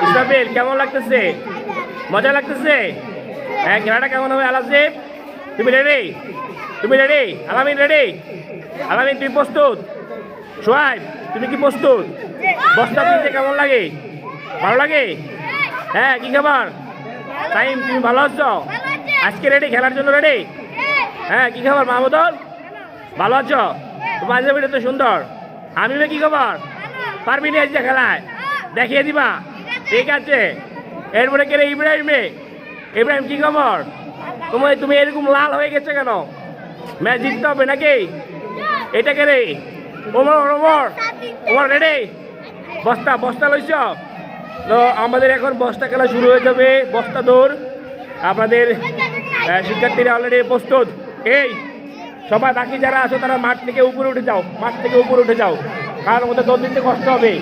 ইসরাফিল কেমন লাগতেছে? মজা লাগতেছে? হ্যাঁ, খেলাটা কেমন হবে আলাসিফ? তুমি রেডি? তুমি রেডি? আলামিন রেডি? আলামিন তুমি প্রস্তুত? সোহাইব তুমি কি প্রস্তুত? বস্তা তুলতে কেমন লাগে? ভালো লাগে? হ্যাঁ, কি খাবার? টাইম তুমি ভালো আছো? আজকে রেডি খেলার জন্য রেডি? হ্যাঁ, কি খাবার মাহমুদুল? ভালো আছো? তোমার পাঞ্জাবিটা তো সুন্দর। আমি কি খবর? পারবি না আজকে খেলায়? দেখিয়ে দিবা? ঠিক আছে। এরপরে কে রে? ইব্রাহিমে। ইব্রাহিম কি খবর? তুমি এরকম লাল হয়ে গেছে কেন? ম্যাচ জিততে হবে নাকি? এটা কে রে? ওমর ওমর ওমর রেডি? বস্তা লইছ? তো আমাদের এখন বস্তা খেলা শুরু হয়ে যাবে। বস্তা দৌড়। আপনাদের শিক্ষার্থীরা অলরেডি প্রস্তুত। এই সবাই বাকি যারা আছো তারা মাঠ থেকে উপরে উঠে যাও, মাঠ থেকে উপরে উঠে যাও, কারণ ওদের দৌড় দিতে কষ্ট হবে।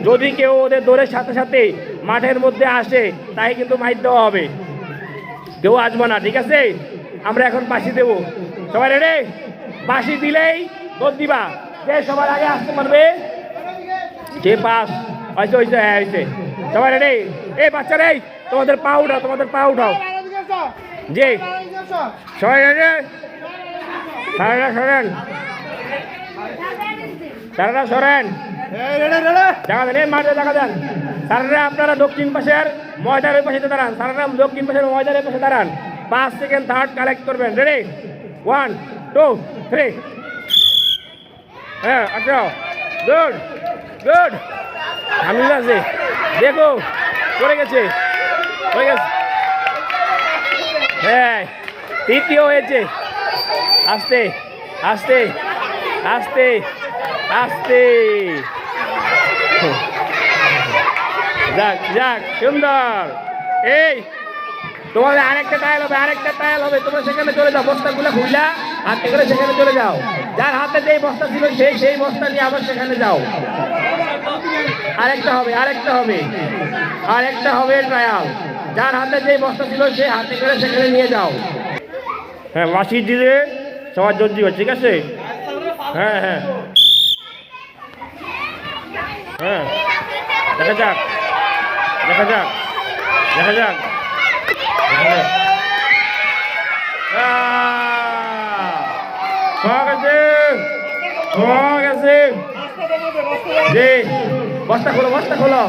যদি কেউ ওদের দৌড়ের সাথে সাথে মাঠের মধ্যে আসে তাই কিন্তু মাইর দেওয়া হবে, কেউ আসবো না, ঠিক আছে? আমরা এখন বাঁশি দেব। সবাই রেডি? বাঁশি দিলেই দৌড় দিবা। যে সবার আগে আসতে পারবে সে পাস। হয়তো হয়েছে, হ্যাঁ হয়েছে। সবাই রেডি? এই বাচ্চারা তোমাদের পা উঠাও, তোমাদের পা উঠাও। জি সবাই রেডি? সরেন স্যারেরা, সরেন। দেখা দেন, এই মাঠে দেখা দেন। স্যারেরা আপনারা দক্ষিণ পাশের ময়দানের পাশে দাঁড়ান। স্যারেরা দক্ষিণ পাশের ময়দানের পাশে দাঁড়ান। 5 সেকেন্ড থার্ড কালেক্ট করবেন। রেডি? 1 2 3। হ্যাঁ, আচ্ছা, গুড গুড। আমি আছে, দেখো পড়ে গেছে, হয়ে গেছে। হ্যাঁ, তৃতীয় হয়েছে। আস্তে আস্তে আস্তে আস্তে। যাক যাক, সুন্দর। এই তোমাদের আরেকটা টায়াল হবে, আরেকটা টায়াল হবে। তোমরা সেখানে চলে যাও, বস্তাগুলো খুইলা হাতে করে সেখানে চলে যাও। যার হাতে যেই বস্তা ছিল সেই বস্তা নিয়ে আবার সেখানে যাও। আরেকটা হবে, আরেকটা হবে, আরেকটা হবে ট্রায়াল। যার হাতে যেই বস্তা ছিল সে হাতে করে সেখানে নিয়ে যাও। হ্যাঁ, মাসি দিলে সবার জোর দিবে, ঠিক আছে? হ্যাঁ হ্যাঁ হ্যাঁ, দেখা যাক দেখা যাক দেখা যাক দেখা যাক। জি, বস্তা খোলো, বস্তা খোলো,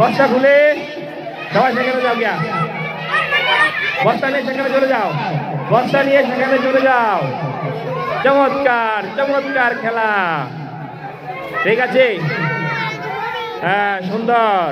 বস্তা খুলে সবাই সেখানে যাও গিয়া। বস্তা নিয়ে সেখানে চলে যাও, বস্তা নিয়ে সেখানে চলে যাও। চমৎকার চমৎকার খেলা, ঠিক আছে? হ্যাঁ, সুন্দর।